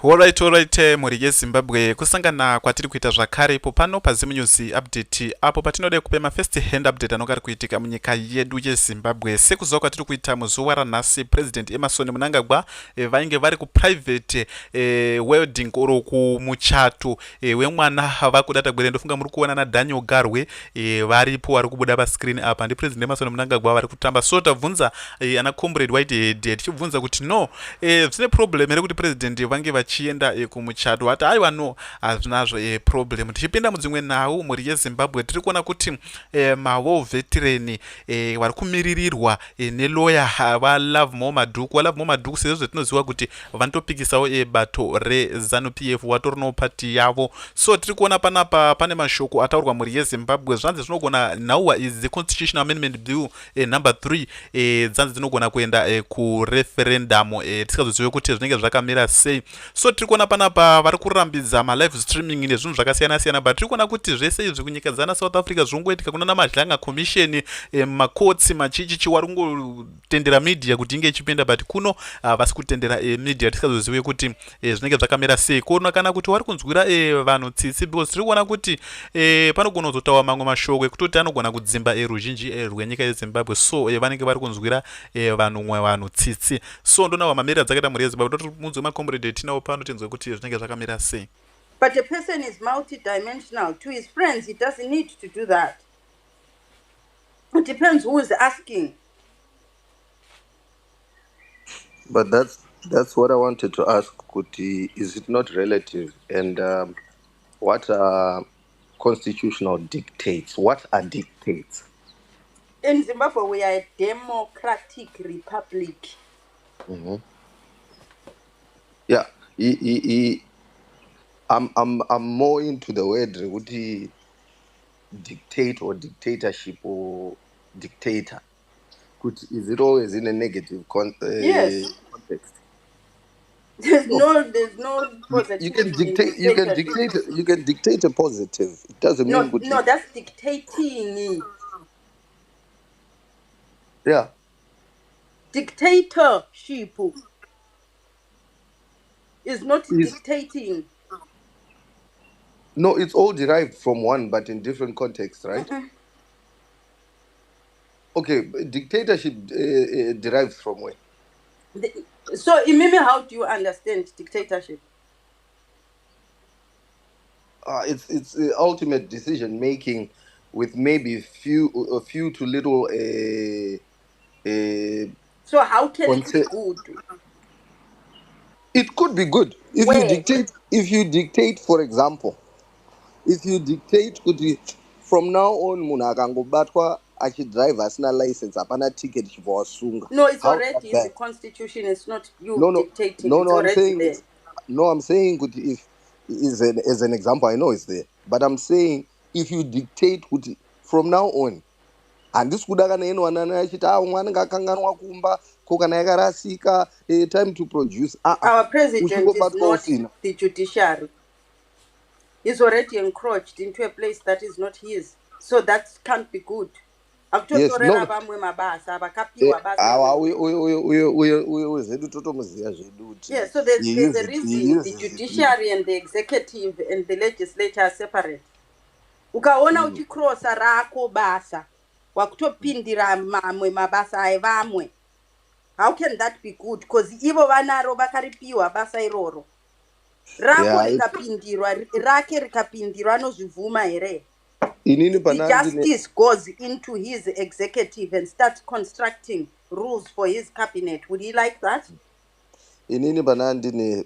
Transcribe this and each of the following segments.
Alright, muri yeZimbabwe kusangana kwatiri kuita zvakare ipo pano paZimu News update apo patinode kupe mafirst hand update anonga ari kuitika munyika yedu yeZimbabwe. Sekuziva kwatiri kuita muzuva ranhasi President Emerson Mnangagwa vainge vari kuprivate wedding oro kumuchato wemwana vakudata gwere. Ndofunga muri kuona naDaniel Garwe varipo vari kubuda pascreen apa ndi President Emerson Mnangagwa vari kutamba. So tabvunza ana comrade Whitehead tichibvunza kuti no zvine problem here kuti president vange vachienda kumuchato. Hati aiwa no hazvinazvo problem. Tichipinda mudzimwe nhau muri yeZimbabwe tiri kuona kuti mavo veteran vari kumiririrwa nelawyer vaLove More Madhuku sezvo zvetinoziva kuti vanotopikisawo bato reZANU-PF watorinawo pati yavo. So tiri kuona panapa pane mashoko ataurwa muri yeZimbabwe. Zvanzi zvinogona nhauwa is the Constitutional Amendment Bill number 3 dzanzi dzinogona kuenda kureferendamu tisikazozive kuti zvinenge zvakamira sei. So tiri kuona panapa vari kurambidza malive streaming nezvinhu zvakasiyana siyana, but tiri kuona kuti zvese izvi kunyika dzana South Africa zvinongoitika kuna namazhlanga commission makotsi machichichi wari kungotendera media kuti inge ichipinda, but kuno vasi kutendera media tisikazozive kuti zvinenge zvakamira sei. Kuona kana kuti wari kunzwira vanhu tsitsi because tiri kuona kuti panogona kuzotaura mamwe mashoko ekutoti anogona kudzimba ruzhinji rwenyika yeZimbabwe. So vanenge vari kunzwira vanhu tsitsi. So ndona mamiriro dzakaita muri yeZimbabwe toti munzwe macomrade tinawo pano tinzwe kuti zvinenge zvakamira sei. But a person is multidimensional. To his friends, he doesn't need to do that. It depends who is asking. But that's what I wanted to ask, Kuti. Is it not relative? And what are constitutional dictates? What are dictates? In Zimbabwe, we are a democratic republic. Mm-hmm. Yeah, I'm more into the word Kuti dictate or dictatorship or dictator. Is it always in a negative Yes. context? There's no positive. You can dictate a positive. It doesn't mean Kuti. No, that's dictating. Yeah. Dictatorship is not dictating. No, it's all derived from one, but in different contexts, right? Mm-mm. Okay, dictatorship derives from where? So, Mimi, how do you understand dictatorship? It's ultimate decision making with maybe a few to little. So, how can it be good? It could be good if you dictate, for example, if you dictate kuti from now on munhu akangobatwa achidrive asina license hapana ticket chivawasunga. No, it's already in the constitution. It's not you dictating. I'm saying kuti if as an example I know it's there, but I'm saying if you dictate kuti from now on handisi kuda kana eno wanana achiti mwana ngakanganwa kumba ko kana yakarasika time to produce. Our president is not the judiciary. He's already encroached into a place that is not his. So that can't be good. Yes, no. Yeah, so there's a reason the judiciary and the executive and the legislature are separate. Ukaona uchikrosa rako basa wakutopindira mamwe mabasa evamwe. How can that be good? Because ivo vanaro vakaripiwa basa iroro. Rako rikapindirwa, rake rikapindirwa anozvivhuma here. The justice goes into his executive and starts constructing rules for his cabinet. Would he like that? Inini banandini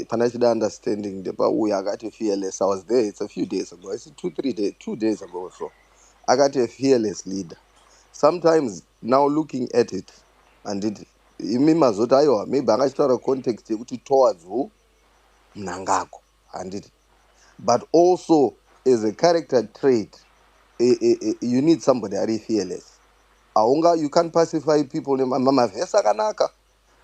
panachida understanding we got a fearless. I was there. It's a few days ago. It's 2 days ago or so. I got a fearless leader. Sometimes now looking at it, and it imimazotaiwa maybe angachitara context yekuti towards who Mnangagwa and it, but also as a character trait, you need somebody very fearless. You can't pacify people.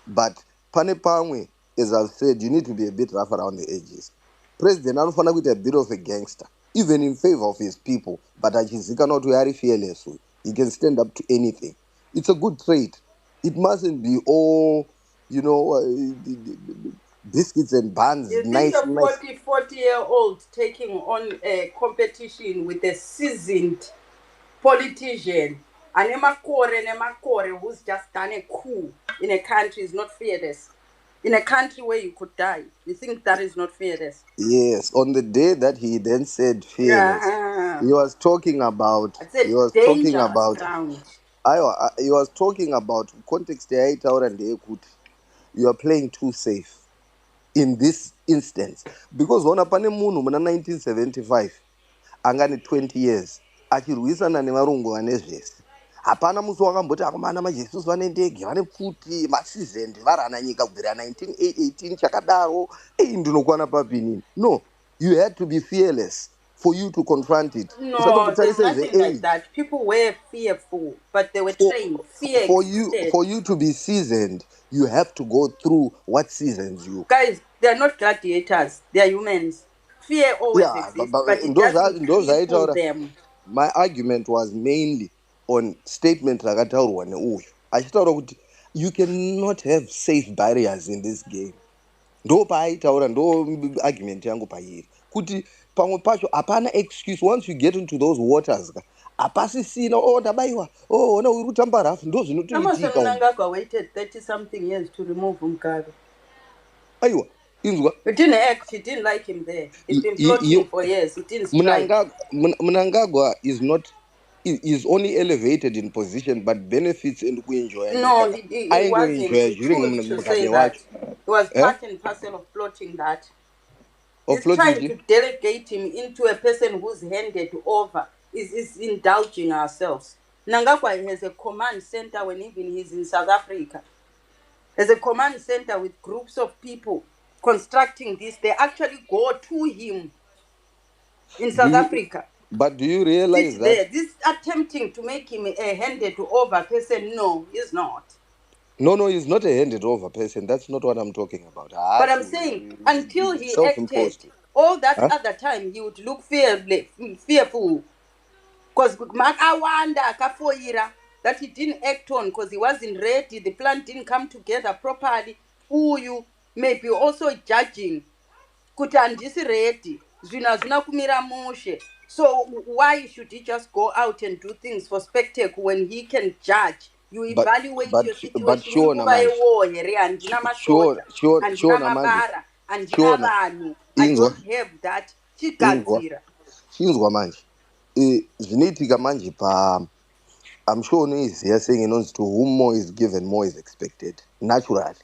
But pane pamwe, as I've said, you need to be a bit rough around the edges. President anofana with a bit of a gangster, even in favor of his people. But he cannot be very fearless. He can stand up to anything. It's a good trait. It mustn't be all, biscuits and buns. You think Nice, a 40-year-old taking on a competition with a seasoned politician, who's just done a coup in a country is not fearless? In a country where you could die, you think that is not fearless? Yes, on the day that he then said fearless, he was talking about. It's a dangerous ground. He was talking about context yaitaura ndeyekuti you are playing too safe in this instance, because ona pane munhu muna 1975 angane 20 years achirwisana nevarungu vane zvese. Hapana musi wakamboti akomana majesusi vane ndege vane pfuti masizend varana nyika kubvira 1918 chakadaro. Ndinokwana papinini. No, you had to be fearless for you to confront it. No, there's nothing like that. People were fearful, but they were trained. Fear for you to be seasoned, you have to go through what seasons you. Guys, they're not gladiators. They're humans. Fear always exists, but it doesn't cripple them. My argument was mainly on statement rakataurwa neuyu achitaura kuti you cannot have safe barriers in this game. Ndo paaitaura, ndo argument yangu pairi kuti pamwe pacho hapana excuse. Once you get into those waters hapasisina ndabaiwa ona uri kutamba rafu ndo zvinotoitika. Mnangagwa waited 30 something years to remove Mugabe. Aiwa, inzwa. He didn't act, he didn't like him there. He's been floating for years. He didn't strike. Mnangagwa is only elevated in position but benefits and enjoy. No, he wasn't during to say that. It was part and parcel of plotting that. He's trying to delegate him into a person who's handed over. Is indulging ourselves. Mnangagwa has a command center when even he's in South Africa. There's a command center with groups of people constructing this. They actually go to him in South Africa. But do you realize that this attempting to make him a handed over person? No, he's not. No, he's not a handed over person. That's not what I'm talking about. But I'm saying until he acted, all that other time he would look fearful. Because Awanda Kafoira that he didn't act on because he wasn't ready, the plan didn't come together properly. You may be also judging. Kuti andisi ready. Zvina kumira mushe. So why should he just go out and do things for spectacle when he can judge? You evaluate your situation. But sure, I don't have that. Chinzwa manje. Zvinoitika manje pa, I'm sure unoiziva saying inonzi to whom more is given more is expected naturally.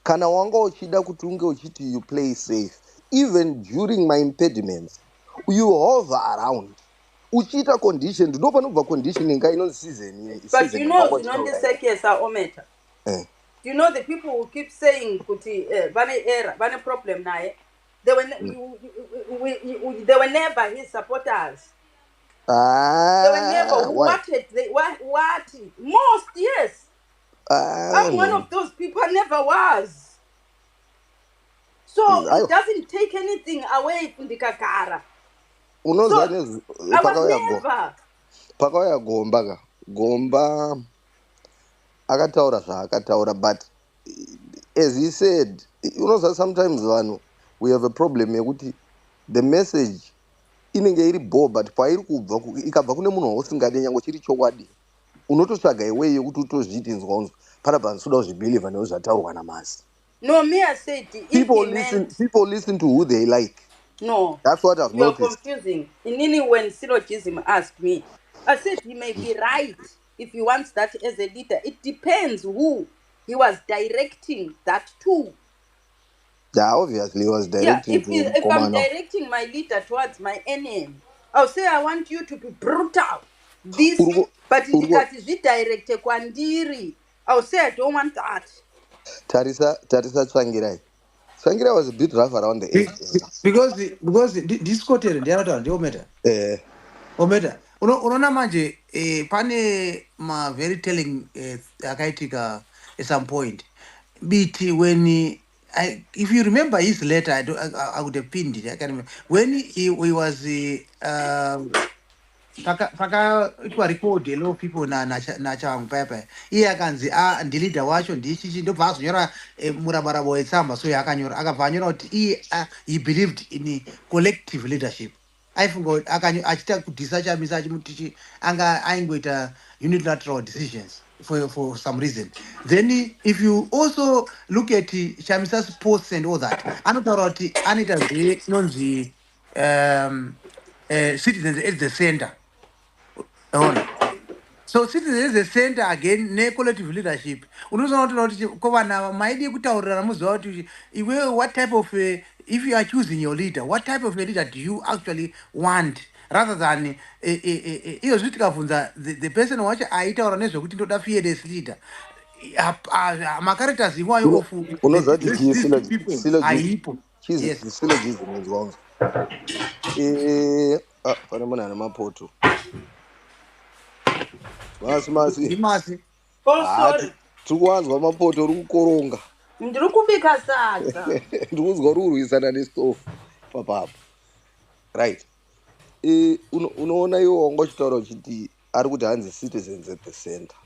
Kana wanga uchida kuti unge uchiti you play safe even during my impediments, you hover around uchita condition ndo panobva conditioning inonzi season. But you know zinondisekesa ometa. You know the people who keep saying kuti vane problem naye, they were never his supporters. They were never. What? Most, yes. I'm one of those people. Never was. So it doesn't take anything away from the kakara. I was never. Pakauya Gomba akataura zvaakataura, but as he said, sometimes we have a problem yekuti the message inenge iri bo, but pairi kubva ikabva kune munhu usingade nyange chiri chokwadi unototsvaga iweyo yekuti utozviiti nzwanzwa panapa nsoda kuzvibheliva nezvataurwa namasi. No, me I said people listen to who they like. No, that's what I've noticed. You're confusing. Inini, when syllogism asked me, I said he may be right if he wants that as a leader. It depends who he was directing that to. Yeah, obviously he was directing if I'm directing my leader towards my enemy, I'll say I want you to be brutal. This, but if it directed Kwandiri, I'll say I don't want that. Tarisa Tsangirai. Tsangirai was a bit rough around the edge. Because this quarter, they are not Ometa. Ometa. Unaona manje pane ma very telling akaitika at some point. BT when if you remember his letter, I would have pinned it. I can't remember when he was pakaitwa record a lot of people na chavangupepe iye akanzi ndilidha wacho ndichichi ndobva azonyora murabarabo wetsamba so akanyora akabva anyora kuti iye he believed in collective leadership aifunga achita kudhisa chamisa achimutichi anga aingoita unilateral decisions for some reason. Then if you also look at chamisa's posts and all that anotaura kuti anoita zvinonzi citizens at the center. So citizens is the center again, ne collective leadership. Unozoona kuti kovana maidi kutaurira muziva kuti iwe what type of if you are choosing your leader, what type of a leader do you actually want rather than iyo zviti tikavhunza the person wacho aitaura nezvekuti ndoda fearless leader. Macharacters iwayo of these two people aipo. Yes. Syllogism is wrong. Pane munhu ane mapoto Masi. Sorry. Tiri kuwanzwa mapoto uri kukoronga. Ndiri kubika sadza. Ndiri kuzwa uri kurwisana nestofu papapo. Right. Unoona iwo wanga uchitaura uchiti ari kuti hanzi citizens at the center.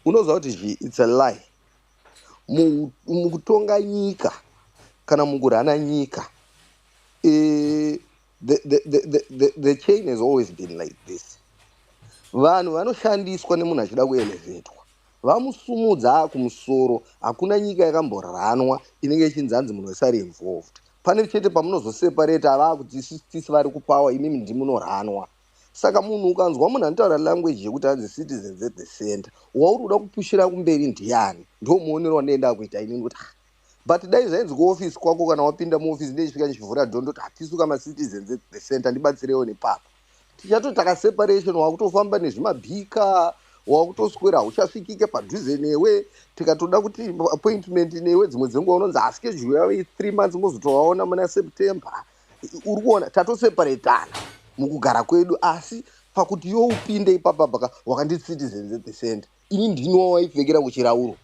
Unoziva kuti it's a lie. Mukutonga nyika kana mukurana nyika the chain has always been like this. Vanhu vanoshandiswa nemunhu achida kuelevetwa vamusumudza kumusoro. Hakuna nyika yakamboranwa inenge ichinzanzi munhu wese ari involved. Pane chete pamunozoseparate ava kuti tisi vari kupawa imimi ndimunoranwa. Saka munhu ukanzwa munhu anotaura language yekuti hanzi citizens at the center wauri kuda kupushira kumberi ndiani ndo muonero wandenda kuita inini kuti but dai zvainzi kuofisi kwako kana wapinda muofisi ndechisvika ndichivhura dhondo kuti hatisi kama citizens at the center ndibatsirewo nepapa tichatotaka separation wakutofamba nezvimabhika wakutoswera uchasvikike padhuze newe tikatoda kuti appointment newe dzimwe dzenguva unonzi schedule yavo 3 months mozotovaona muna September. Uri kuona tatoseparatana mukugara kwedu asi pakuti iwe upinde ipapa baka wakandi citizens at the center ini ndino waipfekera kuchirauro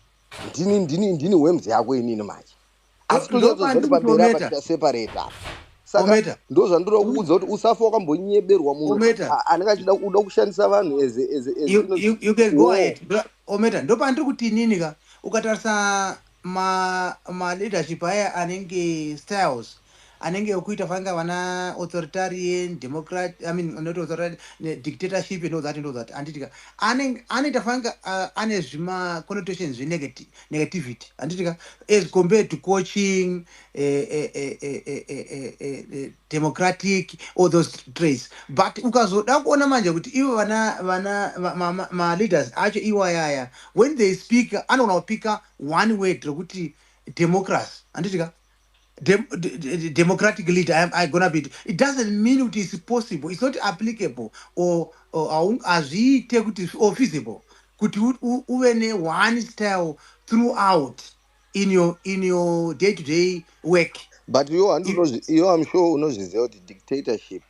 ndini wemzi yako inini manje asi tozoti pamberi apa tichaseparata. Saka ndo zvandiri kuudza kuti usafa wakambonyeberwa munhu anenge achida kuda kushandisa vanhu you can go ahead. Ometa ndo pandiri kuti inini ka ukatarisa ma leadership aya anenge styles anenge okuita fanga vana authoritarian democrat not authoritarian dictatorship and all that anditika anoita fanga ane zvima connotations negativity anditika as compared to coaching democratic all those traits. But ukazoda kuona manje kuti ivo vana ma leaders acho iwayaya when they speak anoona kupika one word rokuti democracy anditika democratic leader I gonna be. It doesn't mean it is possible. It's not applicable or azviite kuti or feasible kuti uve one style throughout in your day-to-day work. But I'm sure unozviziva kuti dictatorship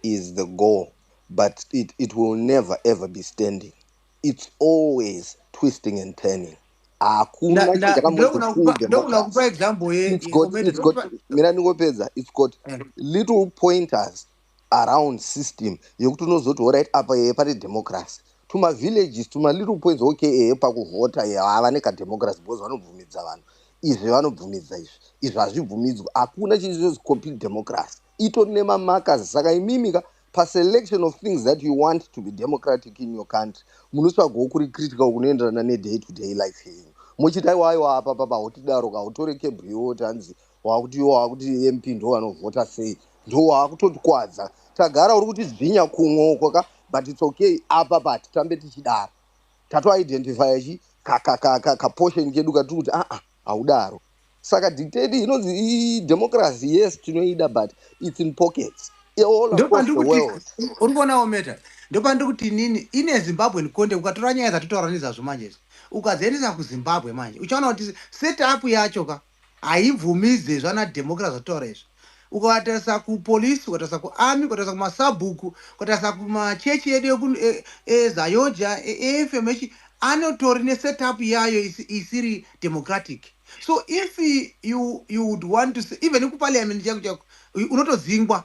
is the goal, but it will never ever be standing. It's always twisting and turning. It's got little pointers around system yekuti unozoti alright apa pari democracy tuma villages tuma little points okay pakuvhota hava nekademocracy because vanobvumidza vanhu izvi vanobvumidza izvi hazvibvumidzwa hakuna chinhu complete democracy itori nemamarkers. Saka imimika paselection of things that you want to be democratic in your country munosvagoo kuri critical kunoenderana neday to day life yenyu muchita iwayo apa papa hotidaro kautore kebri yoti hanzi wakuti MP ndo vanovhota sei ndo wakutotikwadza tagara uri kuti zvinya kumwoko ka but it's okay apa but tambe tichidaro tatoidentify kaportion kedu katiri kuti haudaro. Saka dictate inonzi democracy yes tinoida but it's in pockets all across the world. Uri kuonawo meta ndopandiri kuti nini ine Zimbabwe ndikonde ukatora nyaya dzatitaura nezvazvo manje ukazoendesa kuZimbabwe manje uchaona kuti setup yacho ka haibvumidze zvana democracy zvataura izvi. Ukatarisa kupolisi ukatarisa kuarmy ukatarisa kumasabhuku ukatarisa kumachechi edu ezayoja efm anotori nesetup yayo isiri democratic. So if you would want to say, even kuparliament chako unotodzingwa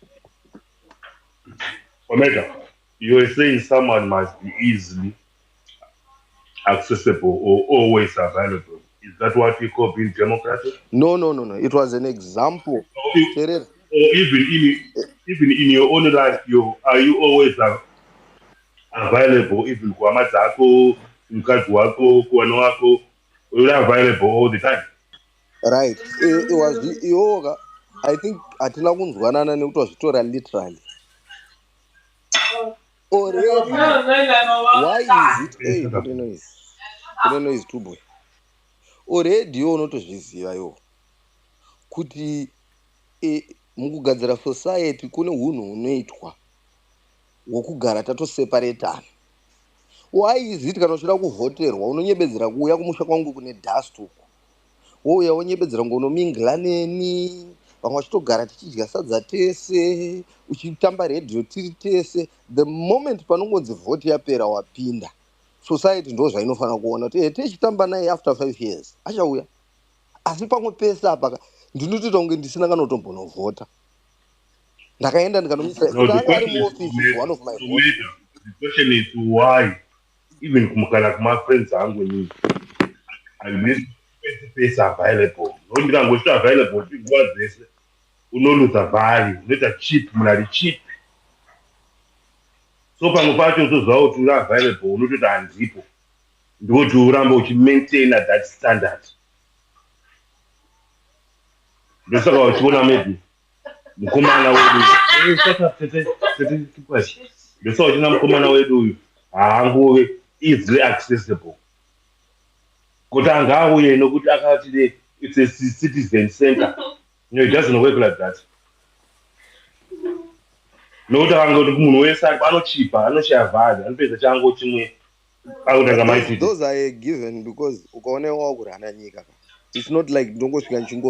Omega, you are saying someone must be easily accessible or always available. Is that what you call being democratic? No. It was an example. Or even in your own life, are you always available? Even kwa mazako, mkazi wako, kuwana wako, you're available all the time. Right. It was yoga. I think atina kunzwanana nekutozvitora literally. Already. Why is it? Hey, put a noise. Put a noise too, boy. Already you unotozviziva yo kuti mukugadzira society kune hunhu hunoitwa hwokugara tatoseparatana. Why is it kana uchida kuvhoterwa unonyebedzera kuuya kumusha kwangu kune dust uku wouya wonyebedzera ngonomingla neni vamwe vachitogara tichidya sadza tese uchitamba redhiyo tiri tese. The moment panongonzi vhoti yapera wapinda society ndo zvainofanira kuona kuti tichitamba naye after 5 years achauya. Asi pamwe pese apa ndinotoita kunge ndisina kanotombonovhota ndakaenda ndikanomisa No, the ari question muoffice is one of my is the question is why even kumukana kuma friends angu ni I miss space available. No ndikangochiti available nguva dzese unoluza value, unoita cheap, munari cheap. So pamwe pacho utoziva kuti uri available unototi handipo ndokuti urambe uchimaintain that standard. Ndosaka uchiona maybe mukomana wedu ndosaka uchiona mukomana wedu uyu haangove easily accessible kuti angauye nokuti akati it's a citizen center. No, it doesn't work like that. Nokuti akangoti munhu wese anochipa anoshaya vhari anopedza chango chimwe akutanga maititi. Those are a given because ukaonewa kuri hana nyika. It's not like ndongosvika ndichingo